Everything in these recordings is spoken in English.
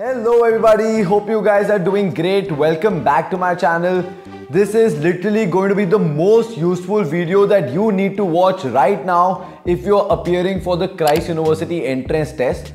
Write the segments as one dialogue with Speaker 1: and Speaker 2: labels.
Speaker 1: Hello everybody, hope you guys are doing great. Welcome back to my channel. This is literally going to be the most useful video that you need to watch right now if you're appearing for the Christ University entrance test.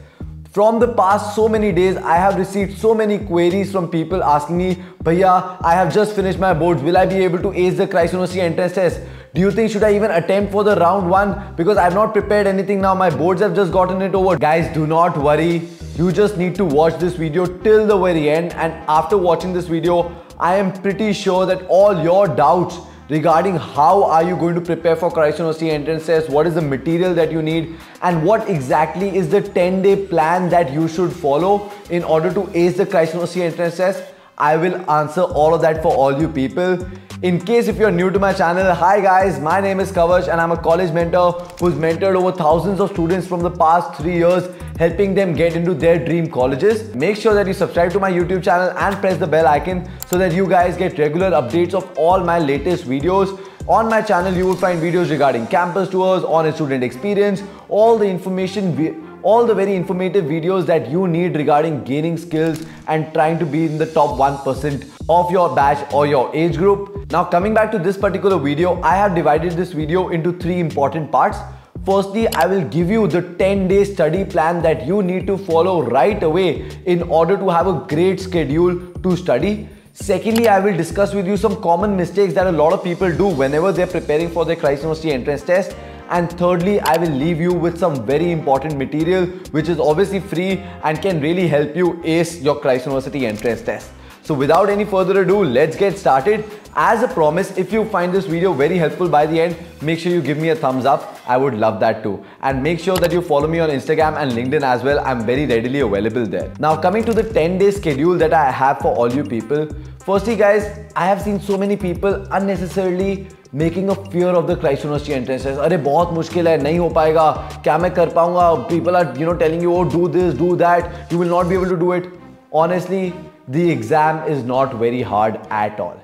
Speaker 1: From the past so many days, I have received so many queries from people asking me, Bhaiya, I have just finished my boards. Will I be able to ace the Christ University entrance test? Do you think should I even attempt for the round 1? Because I've not prepared anything now. My boards have just gotten it over. Guys, do not worry. You just need to watch this video till the very end, and after watching this video, I am pretty sure that all your doubts regarding how are you going to prepare for Christ University entrance test, what is the material that you need, and what exactly is the 10-day plan that you should follow in order to ace the Christ University entrance test, I will answer all of that for all you people. In case if you're new to my channel, hi guys, my name is Kavach and I'm a college mentor who's mentored over thousands of students from the past 3 years, helping them get into their dream colleges. Make sure that you subscribe to my YouTube channel and press the bell icon so that you guys get regular updates of all my latest videos. On my channel, you will find videos regarding campus tours, honest student experience, all the information, all the very informative videos that you need regarding gaining skills and trying to be in the top 1% of your batch or your age group. Now coming back to this particular video, I have divided this video into 3 important parts. Firstly, I will give you the 10-day study plan that you need to follow right away in order to have a great schedule to study. Secondly, I will discuss with you some common mistakes that a lot of people do whenever they're preparing for their Christ University entrance test. And thirdly, I will leave you with some very important material which is obviously free and can really help you ace your Christ University entrance test. So without any further ado, let's get started. As a promise, if you find this video very helpful by the end, make sure you give me a thumbs up. I would love that too. And make sure that you follow me on Instagram and LinkedIn as well. I'm very readily available there. Now coming to the 10-day schedule that I have for all you people. Firstly guys, I have seen so many people unnecessarily making a fear of the Christ University entrance test. अरे बहुत मुश्किल है, नहीं हो पाएगा, क्या मैं कर पाऊंगा? People are telling you, oh do this, do that, you will not be able to do it. Honestly, the exam is not very hard at all.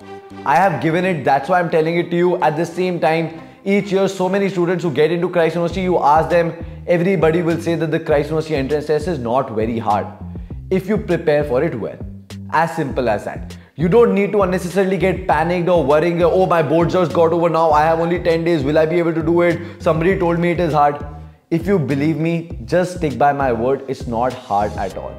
Speaker 1: I have given it, that's why I'm telling it to you. At the same time, each year so many students who get into Christ University, you ask them, everybody will say that the Christ University entrance test is not very hard if you prepare for it well. As simple as that. You don't need to unnecessarily get panicked or worrying, oh my board just got over now, I have only 10 days, will I be able to do it? Somebody told me it is hard. If you believe me, just stick by my word, it's not hard at all.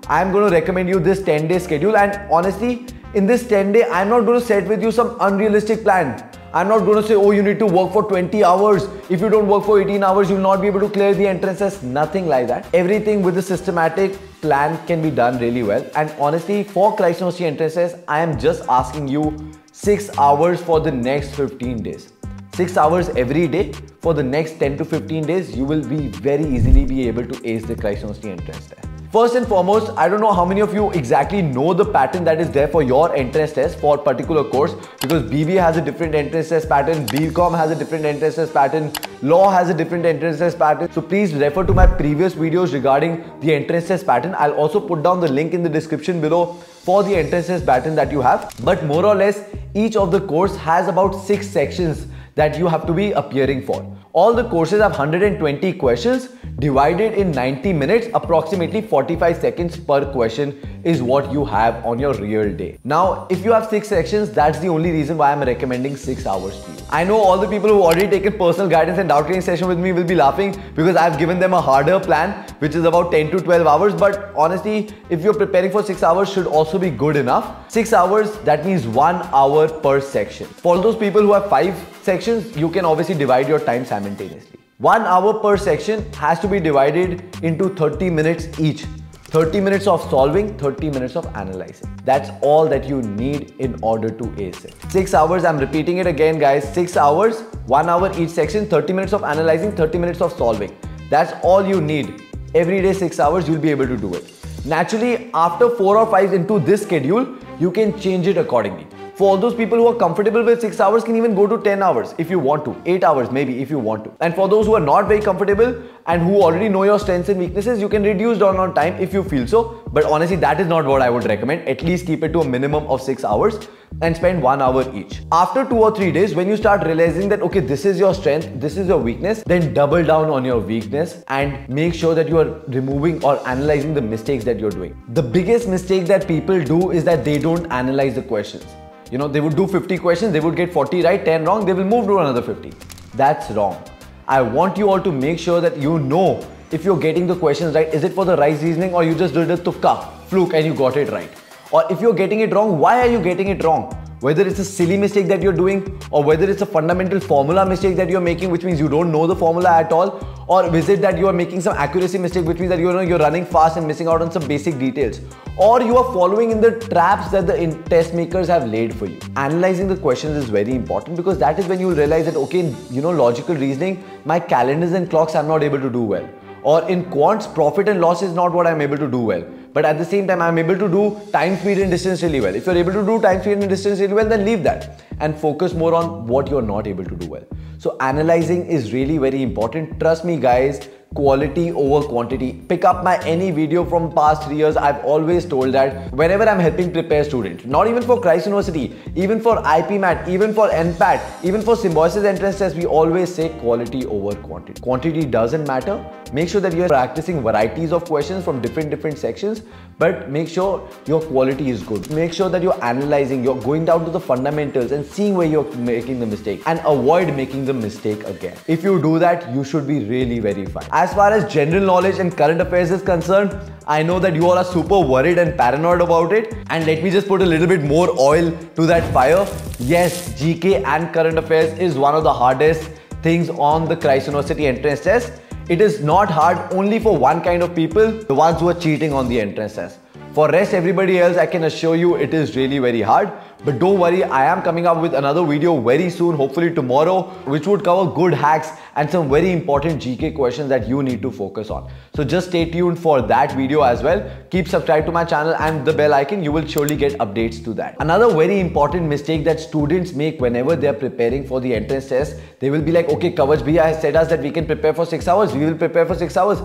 Speaker 1: I'm going to recommend you this 10-day schedule, and honestly, in this 10-day, I'm not going to set with you some unrealistic plan. I'm not going to say, oh, you need to work for 20 hours. If you don't work for 18 hours, you'll not be able to clear the entrance test. Nothing like that. Everything with a systematic plan can be done really well. And honestly, for Christ University entrance test, I am just asking you 6 hours for the next 15 days. 6 hours every day for the next 10 to 15 days, you will be very easily be able to ace the Christ University entrance test. First and foremost, I don't know how many of you exactly know the pattern that is there for your entrance test for a particular course, because BBA has a different entrance test pattern, BCom has a different entrance test pattern, Law has a different entrance test pattern. So please refer to my previous videos regarding the entrance test pattern. I'll also put down the link in the description below for the entrance test pattern that you have. But more or less, each of the course has about 6 sections that you have to be appearing for. All the courses have 120 questions divided in 90 minutes, approximately 45 seconds per question is what you have on your real day. Now, if you have 6 sections, that's the only reason why I'm recommending 6 hours to you. I know all the people who already taken personal guidance and doubt clearing session with me will be laughing because I've given them a harder plan, which is about 10 to 12 hours. But honestly, if you're preparing for 6 hours, should also be good enough. 6 hours, that means 1 hour per section. For those people who have 5 sections, you can obviously divide your time simultaneously. 1 hour per section has to be divided into 30 minutes each. 30 minutes of solving, 30 minutes of analyzing. That's all that you need in order to ace it. 6 hours, I'm repeating it again guys, 6 hours, 1 hour each section, 30 minutes of analyzing, 30 minutes of solving. That's all you need. Every day 6 hours, you'll be able to do it. Naturally, after 4 or 5 into this schedule, you can change it accordingly. For all those people who are comfortable with 6 hours, can even go to 10 hours if you want to, 8 hours maybe if you want to. And for those who are not very comfortable and who already know your strengths and weaknesses, you can reduce down on time if you feel so. But honestly, that is not what I would recommend. At least keep it to a minimum of 6 hours and spend 1 hour each. After 2 or 3 days, when you start realizing that, okay, this is your strength, this is your weakness, then double down on your weakness and make sure that you are removing or analyzing the mistakes that you're doing. The biggest mistake that people do is that they don't analyze the questions. You know, they would do 50 questions, they would get 40 right, 10 wrong, they will move to another 50. That's wrong. I want you all to make sure that you know if you're getting the questions right, is it for the right reasoning or you just did a tukka, fluke and you got it right. Or if you're getting it wrong, why are you getting it wrong? Whether it's a silly mistake that you're doing or whether it's a fundamental formula mistake that you're making, which means you don't know the formula at all, or is it that you are making some accuracy mistake, which means that you're running fast and missing out on some basic details, or you are following in the traps that the test makers have laid for you. Analyzing the questions is very important because that is when you will realize that, okay, logical reasoning, my calendars and clocks I'm not able to do well. Or in quants, profit and loss is not what I'm able to do well. But at the same time, I'm able to do time, speed and distance really well. If you're able to do time, speed and distance really well, then leave that and focus more on what you're not able to do well. So analyzing is really very important. Trust me guys, quality over quantity. Pick up my any video from past 3 years. I've always told that whenever I'm helping prepare students, not even for Christ University, even for IPMAT, even for NPAT, even for Symbiosis entrance test, we always say quality over quantity. Quantity doesn't matter. Make sure that you're practicing varieties of questions from different sections, but make sure your quality is good. Make sure that you're analyzing, you're going down to the fundamentals and seeing where you're making the mistake and avoid making the mistake again. If you do that, you should be really very fine. As far as general knowledge and current affairs is concerned, I know that you all are super worried and paranoid about it, and let me just put a little bit more oil to that fire. Yes, GK and current affairs is one of the hardest things on the Christ University entrance test. It is not hard only for one kind of people, the ones who are cheating on the entrance test. For rest everybody else, I can assure you it is really very hard. But don't worry, I am coming up with another video very soon, hopefully tomorrow, which would cover good hacks and some very important GK questions that you need to focus on. So just stay tuned for that video as well. Keep subscribed to my channel and the bell icon, you will surely get updates to that. Another very important mistake that students make whenever they are preparing for the entrance test, they will be like, okay, Kavach bhaiya has said us that we can prepare for 6 hours, we will prepare for 6 hours.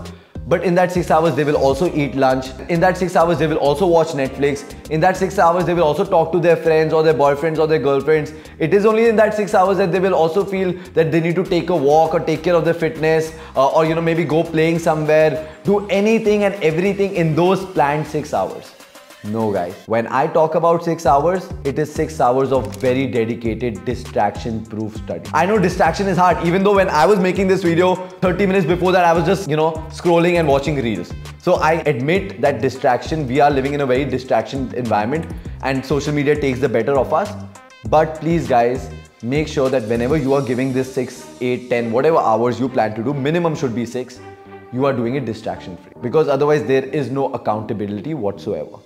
Speaker 1: But in that 6 hours, they will also eat lunch. In that 6 hours, they will also watch Netflix. In that 6 hours, they will also talk to their friends or their boyfriends or their girlfriends. It is only in that 6 hours that they will also feel that they need to take a walk or take care of their fitness or maybe go playing somewhere, do anything and everything in those planned 6 hours. No guys, when I talk about 6 hours, it is 6 hours of very dedicated distraction proof study. I know distraction is hard, even though when I was making this video 30 minutes before that, I was just scrolling and watching reels. So I admit that distraction, we are living in a very distraction environment and social media takes the better of us. But please guys, make sure that whenever you are giving this 6, 8, 10, whatever hours you plan to do, minimum should be 6, you are doing it distraction free, because otherwise there is no accountability whatsoever.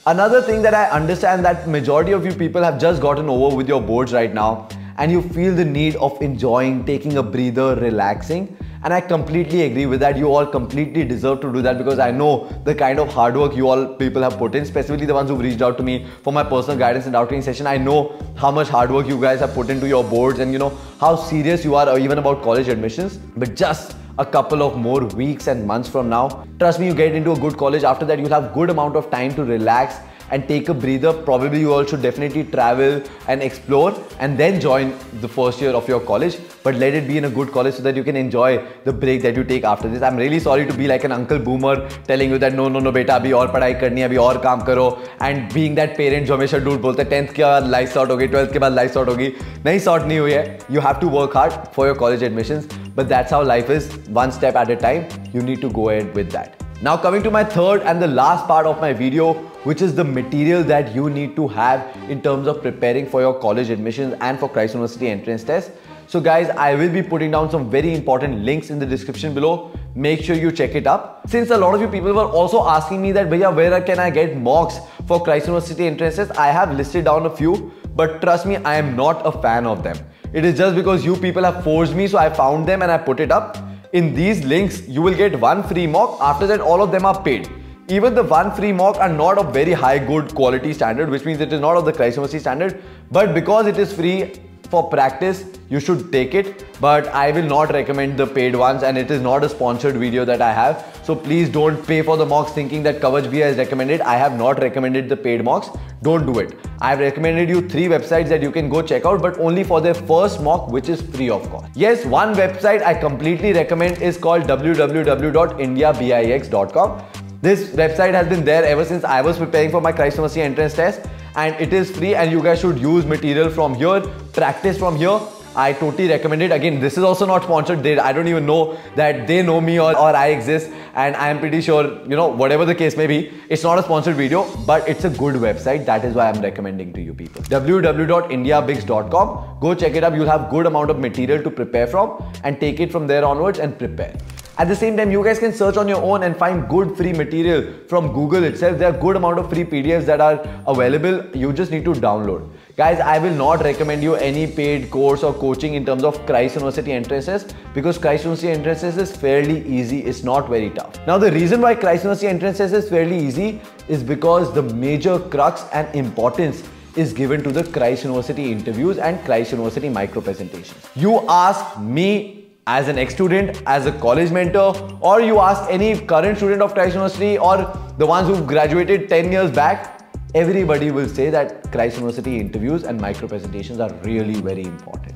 Speaker 1: Another thing that I understand that majority of you people have just gotten over with your boards right now and you feel the need of enjoying, taking a breather, relaxing. And I completely agree with that. You all completely deserve to do that because I know the kind of hard work you all people have put in, specifically the ones who've reached out to me for my personal guidance and outing session. I know how much hard work you guys have put into your boards and how serious you are even about college admissions. But just a couple of more weeks and months from now, trust me, you get into a good college. After that, you'll have good amount of time to relax and take a breather. Probably you all should definitely travel and explore and then join the first year of your college. But let it be in a good college so that you can enjoy the break that you take after this. I'm really sorry to be like an uncle boomer telling you that no beta, abhi aur padhai karni hai, abhi aur kaam karo, and being that parent jo hamesha dude bolte 10th ke baad life sort hogi, 12th ke baad life sort hogi. Nahi sort nahi hui hai. You have to work hard for your college admissions, but that's how life is, one step at a time. You need to go ahead with that. Now coming to my third and the last part of my video, which is the material that you need to have in terms of preparing for your college admissions and for Christ University entrance test. So guys, I will be putting down some very important links in the description below. Make sure you check it up. Since a lot of you people were also asking me that, Bhaiya, where can I get mocks for Christ University entrance test? I have listed down a few, but trust me, I am not a fan of them. It is just because you people have forced me, so I found them and I put it up. In these links, you will get one free mock. After that, all of them are paid. Even the one free mock are not of very high good quality standard, which means it is not of the Christ University standard. But because it is free for practice, you should take it. But I will not recommend the paid ones, and it is not a sponsored video that I have. So please don't pay for the mocks thinking that Kavach has recommended. I have not recommended the paid mocks. Don't do it. I have recommended you 3 websites that you can go check out, but only for their first mock, which is free of cost. Yes, one website I completely recommend is called www.indiabix.com. This website has been there ever since I was preparing for my Christ University entrance test, and it is free, and you guys should use material from here, practice from here. I totally recommend it. Again, this is also not sponsored. I don't even know that they know me or I exist, and I am pretty sure, whatever the case may be, it's not a sponsored video, but it's a good website. That is why I'm recommending to you people. www.indiabix.com. Go check it up. You'll have good amount of material to prepare from, and take it from there onwards and prepare. At the same time, you guys can search on your own and find good free material from Google itself. There are good amount of free PDFs that are available. You just need to download. Guys, I will not recommend you any paid course or coaching in terms of Christ University entrances, because Christ University entrances is fairly easy. It's not very tough. Now, the reason why Christ University entrances is fairly easy is because the major crux and importance is given to the Christ University interviews and Christ University micro presentations. You ask me as an ex-student, as a college mentor, or you ask any current student of Christ University or the ones who've graduated 10 years back, everybody will say that Christ University interviews and micro presentations are really very important.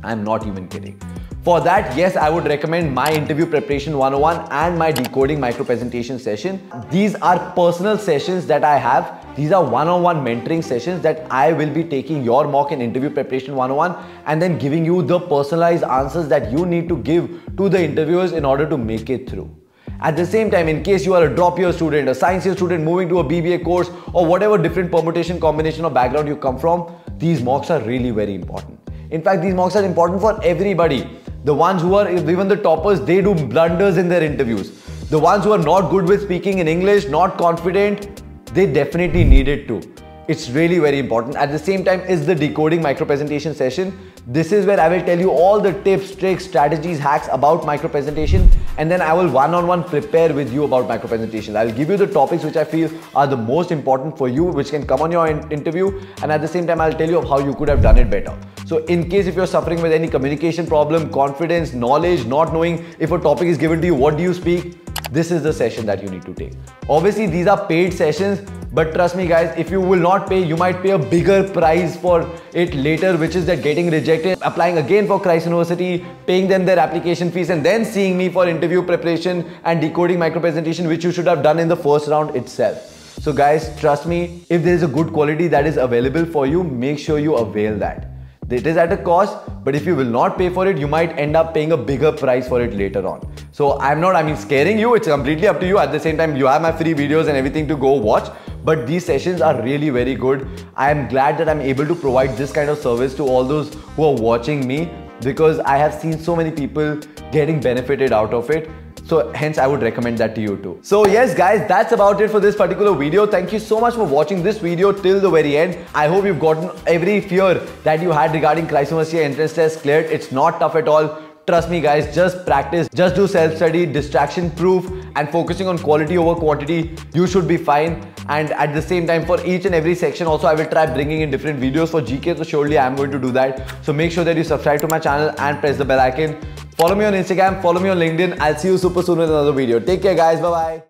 Speaker 1: I'm not even kidding. For that, yes, I would recommend my interview preparation 101 and my decoding micro presentation session. These are personal sessions that I have. These are one-on-one mentoring sessions that I will be taking your mock and interview preparation 101 and then giving you the personalized answers that you need to give to the interviewers in order to make it through. At the same time, in case you are a drop year student, a science year student moving to a BBA course, or whatever different permutation, combination or background you come from, these mocks are really very important. In fact, these mocks are important for everybody. The ones who are even the toppers, they do blunders in their interviews. The ones who are not good with speaking in English, not confident, they definitely need it too. It's really very important. At the same time is the decoding micro presentation session. This is where I will tell you all the tips, tricks, strategies, hacks about micro presentation, and then I will one-on-one prepare with you about micro presentation. I'll give you the topics which I feel are the most important for you, which can come on your interview, and at the same time I'll tell you of how you could have done it better. So in case if you're suffering with any communication problem, confidence, knowledge, not knowing if a topic is given to you, what do you speak? This is the session that you need to take. Obviously, these are paid sessions, but trust me guys, if you will not pay, you might pay a bigger price for it later, which is that getting rejected, applying again for Christ University, paying them their application fees, and then seeing me for interview preparation and decoding micro presentation, which you should have done in the first round itself. So guys, trust me, if there is a good quality that is available for you, make sure you avail that. It is at a cost, but if you will not pay for it, you might end up paying a bigger price for it later on. So I'm not, scaring you. It's completely up to you. At the same time, you have my free videos and everything to go watch. But these sessions are really very good. I am glad that I'm able to provide this kind of service to all those who are watching me, because I have seen so many people getting benefited out of it. So hence I would recommend that to you too. So yes guys, that's about it for this particular video. Thank you so much for watching this video till the very end. I hope you've gotten every fear that you had regarding Christ University entrance test cleared. It's not tough at all. Trust me guys, just practice, just do self-study, distraction proof, and focusing on quality over quantity. You should be fine. And at the same time, for each and every section also, I will try bringing in different videos for GK, so surely I am going to do that. So make sure that you subscribe to my channel and press the bell icon. Follow me on Instagram, follow me on LinkedIn. I'll see you super soon with another video. Take care guys, bye bye.